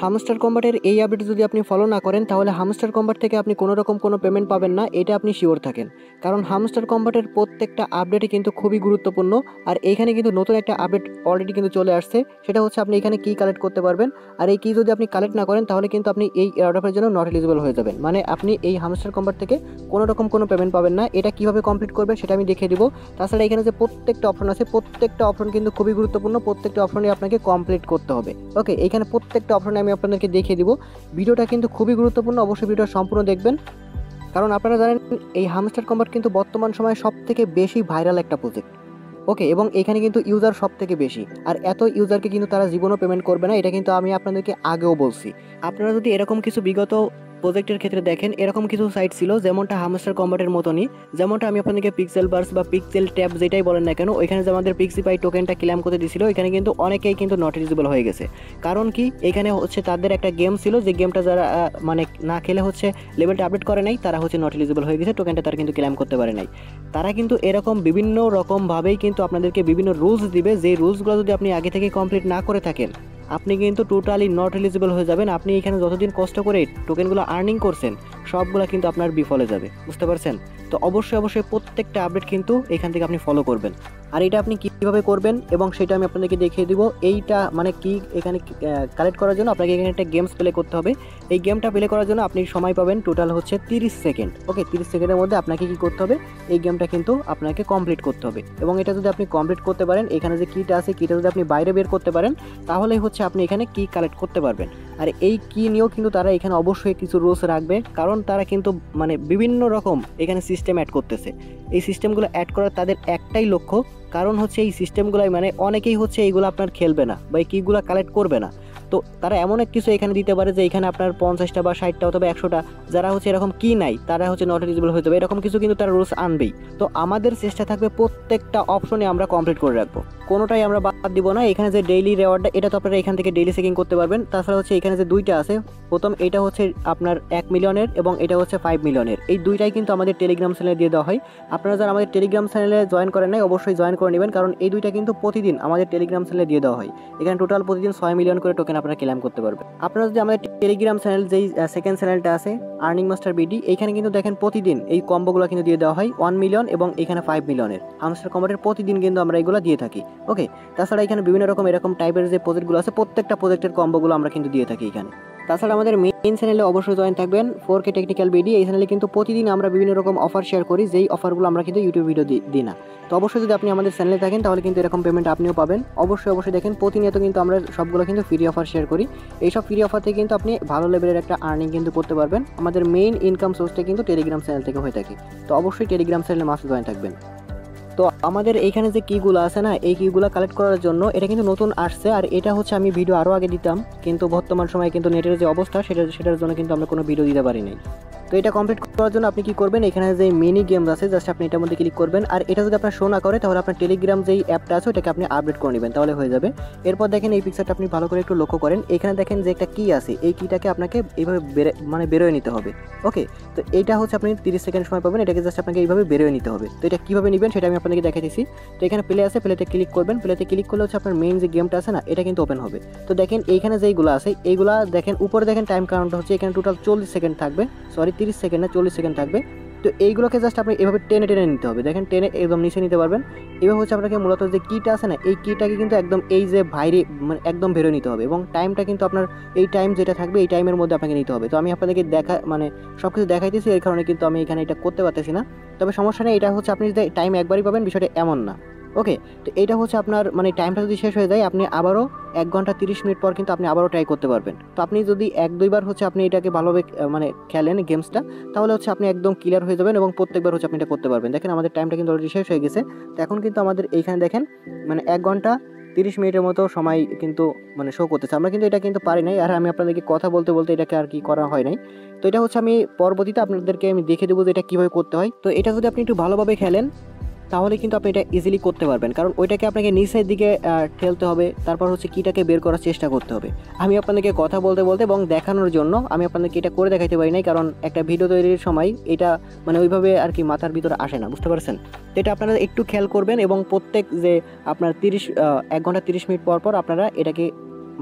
Hamster কম্বাটের এই update যদি আপনি ফলো না করেন তাহলে হামস্টার কম্বাট থেকে আপনি কোনো রকম কোনো পেমেন্ট পাবেন না, এটা আপনি শিওর থাকেন। কারণ হামস্টার কম্বাটের প্রত্যেকটা আপডেটই কিন্তু খুবই গুরুত্বপূর্ণ। আর এইখানে কিন্তু নতুন একটা আপডেট অলরেডি কিন্তু চলে আসছে, সেটা হচ্ছে আপনি এখানে কি কালেক্ট করতে পারবেন। আর এই কি যদি আপনি কালেক্ট না করেন তাহলে কিন্তু আপনি এই এয়ারড্রপের জন্য নট এলিজিবল হয়ে যাবেন, মানে আপনি এই হামস্টার কম্বাট থেকে কোনো রকম কোনো পেমেন্ট পাবেন না। এটা কিভাবে কমপ্লিট করবেন সেটা আমি দেখিয়ে দিব। তাছাড়া এখানে যে প্রত্যেকটা অপশন আছে প্রত্যেকটা অপশন কিন্তু খুবই গুরুত্বপূর্ণ, প্রত্যেকটা অপশনই আপনাকে কমপ্লিট করতে হবে। ওকে, এইখানে প্রত্যেকটা অপশনে আমি আপনাদেরকে দেখিয়ে দিব। ভিডিওটা কিন্তু খুবই গুরুত্বপূর্ণ, অবশ্যই ভিডিওটা সম্পূর্ণ দেখবেন। কারণ আপনারা জানেন এই হামস্টার কম্বাট কিন্তু বর্তমান সময়ে সব থেকে বেশি ভাইরাল একটা প্রজেক্ট। ওকে, এবং এখানে কিন্তু ইউজার সব থেকে বেশি, আর এত ইউজারকে কিন্তু তারা জীবনও পেমেন্ট করবে না, এটা কিন্তু আমি আপনাদেরকে আগেও বলছি। আপনারা যদি এরকম কিছু বিগত প্রজেক্টের ক্ষেত্রে দেখেন, এরকম কিছু সাইট ছিল যেমনটা হামস্টার কম্বাটের মতনই, যেমনটা আমি আপনাদেরকে পিক্সেল বার্স বা পিক্সেল ট্যাব যেটাই বলেন না কেন, ওইখানে যে আমাদের পিক্সিপাই টোকেনটা ক্লেম করতে দিয়েছিল, এখানে কিন্তু অনেকেই কিন্তু নট এলিজিবল হয়ে গেছে। কারণ কি, এখানে হচ্ছে তাদের একটা গেম ছিল, যে গেমটা যারা মানে না খেলে হচ্ছে লেভেলটা আপডেট করে নাই, তারা হচ্ছে নট এলিজিবল হয়ে গেছে, টোকেনটা তারা কিন্তু ক্লেম করতে পারে নাই। তারা কিন্তু এরকম বিভিন্ন রকমভাবেই কিন্তু আপনাদেরকে বিভিন্ন রুলস দিবে, যে রুলসগুলো যদি আপনি আগে থেকে কমপ্লিট না করে থাকেন আপনি কিন্তু টোটালি নট এলিজিবল হয়ে যাবেন। আপনি এখানে যতদিন কষ্ট করে টোকেনগুলো আর্নিং করছেন সবগুলো কিন্তু আপনার বিফলে যাবে, বুঝতে পারছেন? তো অবশ্যই প্রত্যেকটা আপডেট কিন্তু এখান থেকে আপনি ফলো করবেন। আর এটা আপনি কীভাবে করবেন এবং সেটা আমি আপনাদেরকে দেখিয়ে দিব। এইটা মানে কি, এখানে কালেক্ট করার জন্য আপনাকে এখানে একটা গেমস প্লে করতে হবে। এই গেমটা প্লে করার জন্য আপনি সময় পাবেন টোটাল হচ্ছে 30 সেকেন্ড। ওকে, 30 সেকেন্ডের মধ্যে আপনাকে কি করতে হবে, এই গেমটা কিন্তু আপনাকে কমপ্লিট করতে হবে। এবং এটা যদি আপনি কমপ্লিট করতে পারেন, এখানে যে কিটা আছে কিটা যদি আপনি বাইরে বের করতে পারেন তাহলেই হচ্ছে আপনি এখানে কি কালেক্ট করতে পারবেন। আর এই কি নিয়েও কিন্তু তারা এখানে অবশ্যই কিছু রুলস রাখবে, কারণ তারা কিন্তু মানে বিভিন্ন রকম এখানে সিস্টেম অ্যাড করতেছে। এই সিস্টেমগুলো অ্যাড করার তাদের একটাই লক্ষ্য, কারণ হচ্ছে এই সিস্টেমগুলাই মানে অনেকেই হচ্ছে এইগুলো আপনার খেলবে না বা এই কিগুলো কালেক্ট করবে না। তো তারা এমন এক কিছু এখানে দিতে পারে যে এখানে আপনার 50টা বা 60টা অথবা 100টা যারা হচ্ছে এরকম কি নাই তারা হচ্ছে নট এলিজিবল হয়ে যাবে, এরকম কিছু কিন্তু তারা রুলস আনবেই। তো আমাদের চেষ্টা থাকবে প্রত্যেকটা অপশনে আমরা কমপ্লিট করে রাখবো, কোনোটাই আমরা বাদ দিব না। এখানে যে ডেইলি রেওয়ার্ডটা, এটা তো আপনারা এখান থেকে ডেইলি চেকিং করতে পারবেন। তাছাড়া হচ্ছে এখানে যে দুইটা আছে, প্রথম এটা হচ্ছে আপনার 1 মিলিয়নের এবং এটা হচ্ছে 5 মিলিয়নের, এই দুইটাই কিন্তু আমাদের টেলিগ্রাম চ্যানেলে দিয়ে দেওয়া হয়। আপনারা যারা আমাদের টেলিগ্রাম চ্যানেলে জয়েন করেন নাই অবশ্যই জয়েন করে নেবেন, কারণ এই দুইটা কিন্তু প্রতিদিন আমাদের টেলিগ্রাম চ্যানেলে দিয়ে দেওয়া হয়। এখানে টোটাল প্রতিদিন 6 মিলিয়ন করে টোকেন আপনারা ক্লেম করতে পারবেন। আপনারা যদি আমাদের টেলিগ্রাম চ্যানেল যেই সেকেন্ড চ্যানেলটা আছে আর্নিং মাস্টার বিডি, এইখানে কিন্তু দেখেন প্রতিদিন এই কম্বোগুলো কিন্তু দিয়ে দেওয়া হয় 1 মিলিয়ন এবং এখানে 5 মিলিয়নের হামস্টার কম্বাটের প্রতিদিন কিন্তু আমরা এগুলো দিয়ে থাকি। ওকে, তাছাড়া এখানে বিভিন্ন রকম এরকম টাইপের যে প্রজেক্টগুলো আছে প্রত্যেকটা প্রজেক্টের কম্বোগুলো আমরা কিন্তু দিয়ে থাকি এখানে। তাছাড়া আমাদের মেইন চ্যানেলে অবশ্যই জয়েন থাকবেন 4K টেকনিক্যাল বিডি। এই চ্যানেলে কিন্তু প্রতিদিন আমরা বিভিন্ন রকম অফার শেয়ার করি, যেই অফারগুলো আমরা কিন্তু ইউটিউব ভিডিও দিই না। তো অবশ্যই যদি আপনি আমাদের চ্যানেলে থাকেন তাহলে কিন্তু এরকম পেমেন্ট আপনিও পাবেন। অবশ্যই দেখেন প্রতিনিয়ত কিন্তু আমরা সবগুলো কিন্তু ফ্রি অফার শেয়ার করি। এইসব ফ্রি অফার থেকে কিন্তু আপনি ভালো লেভেলের একটা আর্নিং কিন্তু করতে পারবেন। আমাদের মেইন ইনকাম সোর্সটা কিন্তু টেলিগ্রাম চ্যানেল থেকে হয়ে থাকে। তো অবশ্যই টেলিগ্রাম চ্যানেলে মাস্ট জয়েন থাকবেন। তো আমাদের এইখানে যে কিগুলো আছে না, এই কিগুলো কালেক্ট করার জন্য এটা কিন্তু নতুন আসছে, আর এটা হচ্ছে আমি ভিডিও আরও আগে দিতাম, কিন্তু বর্তমান সময়ে কিন্তু নেটের যে অবস্থা সেটার জন্য কিন্তু আমরা কোনো ভিডিও দিতে পারি নাই। তো এটা কমপ্লিট করার জন্য আপনি কি করবেন, এখানে যে মিনি গেমস আছে জাস্ট আপনি এটার মধ্যে ক্লিক করবেন। আর এটা যদি আপনার শো না করে তাহলে আপনার টেলিগ্রাম যেই অ্যাপটা আছে ওটাকে আপনি আপডেট করে নেবেন, তাহলে হয়ে যাবে। এরপর দেখেন এই পিকচারটা আপনি ভালো করে একটু লক্ষ্য করেন, এখানে দেখেন যে একটা কি আছে, এই কিটাকে আপনাকে এইভাবে বেরোয় নিতে হবে। ওকে, তো এইটা হচ্ছে আপনি 30 সেকেন্ড সময় পাবেন, এটাকে জাস্ট আপনাকে এইভাবে বেরোয় নিতে হবে। তো এটা কীভাবে নেবেন সেটা আমি আপনাদেরকে দেখাইতেছি। তো এখানে প্লে আছে, প্লেতে ক্লিক করবেন, প্লেতে ক্লিক করলে হচ্ছে আপনার মেইন যে গেমটা আছে না এটা কিন্তু ওপেন হবে। তো দেখেন এইখানে যেইগুলো আছে এইগুলা দেখেন উপরে দেখেন টাইম কাউন্ট হচ্ছে, এখানে টোটাল 40 সেকেন্ড থাকবে, সরি 30 সেকেন্ড না 40 সেকেন্ড থাকবে। তো এইগুলোকে জাস্ট আপনি এভাবে টেনে নিতে হবে, দেখেন টেনে একদম নিচে নিতে পারবেন। এভাবে হচ্ছে আপনাকে মূলত যে কিটা আছে না এই কিটাকে কিন্তু একদম এই যে বাইরে মানে একদম বেরোয় নিতে হবে, এবং টাইমটা কিন্তু আপনার এই টাইম যেটা থাকবে এই টাইমের মধ্যে আপনাকে নিতে হবে। তো আমি আপনাদেরকে মানে সব কিছু দেখাইতেছি, এর কারণে কিন্তু আমি এখানে এটা করতে পারতেছি না। তবে সমস্যা নেই, এটা হচ্ছে আপনি যদি টাইম একবারই পাবেন বিষয়টা এমন না। ওকে, তো এইটা হচ্ছে আপনার মানে টাইমটা যদি শেষ হয়ে যায় আপনি আবারও 1 ঘন্টা 30 মিনিট পর কিন্তু আপনি আবারও ট্রাই করতে পারবেন। তো আপনি যদি 1-2বার হচ্ছে আপনি এটাকে ভালোভাবে মানে খেলেন গেমসটা, তাহলে হচ্ছে আপনি একদম ক্লিয়ার হয়ে যাবেন এবং প্রত্যেকবার হচ্ছে আপনি এটা করতে পারবেন। দেখেন আমাদের টাইমটা কিন্তু অলরেডি শেষ হয়ে গেছে। তো এখন কিন্তু আমাদের এইখানে দেখেন মানে 1 ঘন্টা 30 মিনিটের মতো সময় কিন্তু মানে শো করতেছে। আমরা কিন্তু এটা কিন্তু পারি নাই, আর আমি আপনাদেরকে কথা বলতে এটাকে আর কি করা হয় নাই। তো এটা হচ্ছে আমি পরবর্তীতে আপনাদেরকে আমি দেখে দেবো যে এটা কীভাবে করতে হয়। তো এটা যদি আপনি একটু ভালোভাবে খেলেন তাহলে কিন্তু আপনি এটা ইজিলি করতে পারবেন, কারণ ওইটাকে আপনাকে নিচের দিকে ঠেলতে হবে, তারপর হচ্ছে কিটাকে বের করার চেষ্টা করতে হবে। আমি আপনাদেরকে কথা বলতে এবং দেখানোর জন্য আমি আপনাদেরকে এটা করে দেখাইতে পারি নাই, কারণ একটা ভিডিও তৈরির সময় এটা মানে ওইভাবে আর কি মাথার ভিতরে আসে না, বুঝতে পারছেন? তো এটা আপনারা একটু খেয়াল করবেন এবং প্রত্যেক যে আপনার 1 ঘন্টা 30 মিনিট পর আপনারা এটাকে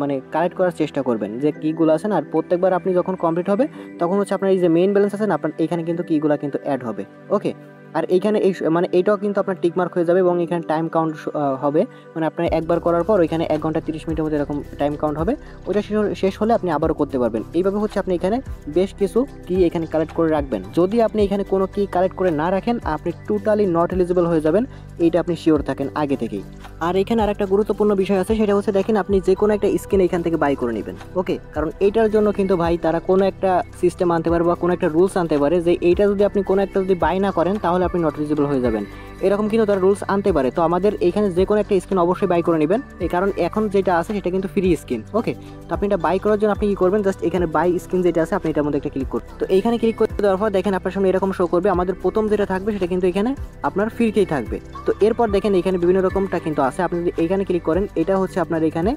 মানে কালেক্ট করার চেষ্টা করবেন যে কীগুলো আছে না। আর প্রত্যেকবার আপনি যখন কমপ্লিট হবে তখন হচ্ছে আপনার এই যে মেইন ব্যালেন্স আছে না, আপনার এখানে কিন্তু কীগুলো কিন্তু অ্যাড হবে। ওকে, আর এইখানে এই মানে এইটাও কিন্তু আপনার টিকমার্ক হয়ে যাবে এবং এখানে টাইম কাউন্ট হবে। মানে আপনি একবার করার পর ওইখানে 1 ঘন্টা 30 মিনিটের মধ্যে এরকম টাইম কাউন্ট হবে। ওইটা শেষ হলে আপনি আবারও করতে পারবেন। এইভাবে হচ্ছে আপনি এখানে বেশ কিছু কি এখানে কালেক্ট করে রাখবেন। যদি আপনি এখানে কোনো কি কালেক্ট করে না রাখেন, আপনি টোটালি নট এলিজিবল হয়ে যাবেন, এইটা আপনি শিওর থাকেন আগে থেকেই। আর এখানে আরেকটা গুরুত্বপূর্ণ বিষয় আছে, সেটা হচ্ছে দেখেন আপনি যে কোনো একটা স্কিন এখান থেকে বাই করে নেবেন। ওকে, কারণ এইটার জন্য কিন্তু ভাই তারা কোনো একটা সিস্টেম আনতে পারে বা কোনো একটা রুলস আনতে পারে যে এইটা যদি আপনি কোনো একটা যদি বাই না করেন তাহলে আপনি নট এলিজিবল হয়ে যাবেন, এরকম কিন্তু তারা রুলস আনতে পারে। তো আমাদের এখানে যে কোনো একটা স্কিন অবশ্যই বাই করে নেবেন, এই কারণ এখন যেটা আছে সেটা কিন্তু ফ্রি স্কিন। ওকে, তো আপনি এটা বাই করার জন্য আপনি কি করবেন, জাস্ট এখানে বাই স্কিন যেটা আছে আপনি এটার মধ্যে একটা ক্লিক করবেন। তো এইখানে ক্লিক করে দেওয়ার পর দেখেন আপনার সামনে এরকম শো করবে। আমাদের প্রথম যেটা থাকবে সেটা কিন্তু এখানে আপনার ফ্রিতেই থাকবে। তো এরপর দেখেন এখানে বিভিন্ন রকমটা কিন্তু আছে, আপনি যদি এইখানে ক্লিক করেন এটা হচ্ছে আপনার এখানে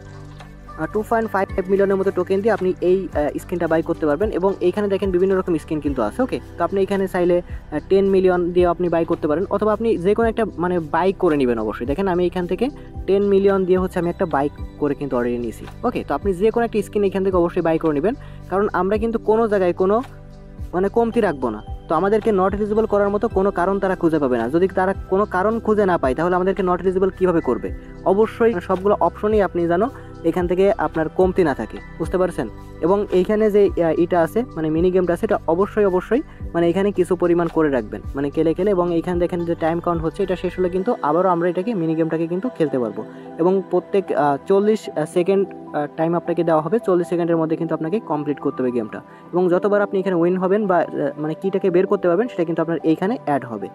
2.5 মিলিয়নের মতো টোকেন দিয়ে আপনি এই স্কিনটা বাই করতে পারবেন। এবং এইখানে দেখেন বিভিন্ন রকম স্কিন কিন্তু আছে। ওকে, তো আপনি এখানে চাইলে 10 মিলিয়ন দিয়ে আপনি বাই করতে পারেন, অথবা আপনি যে কোনো একটা মানে বাই করে নেবেন। অবশ্যই দেখেন আমি এখান থেকে 10 মিলিয়ন দিয়ে হচ্ছে আমি একটা বাইক করে কিন্তু অলরেডি নিয়েছি। ওকে, তো আপনি যে কোনো একটা স্কিন এখান থেকে অবশ্যই বাই করে নেবেন, কারণ আমরা কিন্তু কোনো জায়গায় কোনো মানে কমতি রাখবো না। তো আমাদেরকে নট এলিজিবল করার মতো কোনো কারণ তারা খুঁজে পাবে না। যদি তারা কোনো কারণ খুঁজে না পায় তাহলে আমাদেরকে নট এলিজিবল কীভাবে করবে। অবশ্যই সবগুলো অপশনই আপনি জানো এখান থেকে আপনার কমতি না থাকে, বুঝতে পারছেন। এবং এইখানে যে এটা আছে মানে মিনি গেমটা আছে, এটা অবশ্যই মানে এখানে কিছু পরিমাণ করে রাখবেন মানে খেলে এবং এইখানে দেখেন যে টাইম কাউন্ট হচ্ছে, এটা শেষ হলে কিন্তু আবারও আমরা এটাকে মিনি গেমটাকে কিন্তু খেলতে পারবো। এবং প্রত্যেক 40 সেকেন্ড টাইম আপনাকে দেওয়া হবে, 40 সেকেন্ডের মধ্যে কিন্তু আপনাকে কমপ্লিট করতে হবে গেমটা। এবং যতবার আপনি এখানে উইন হবেন বা মানে কিটাকে বের করতে পারবেন সেটা কিন্তু আপনার এইখানে অ্যাড হবে।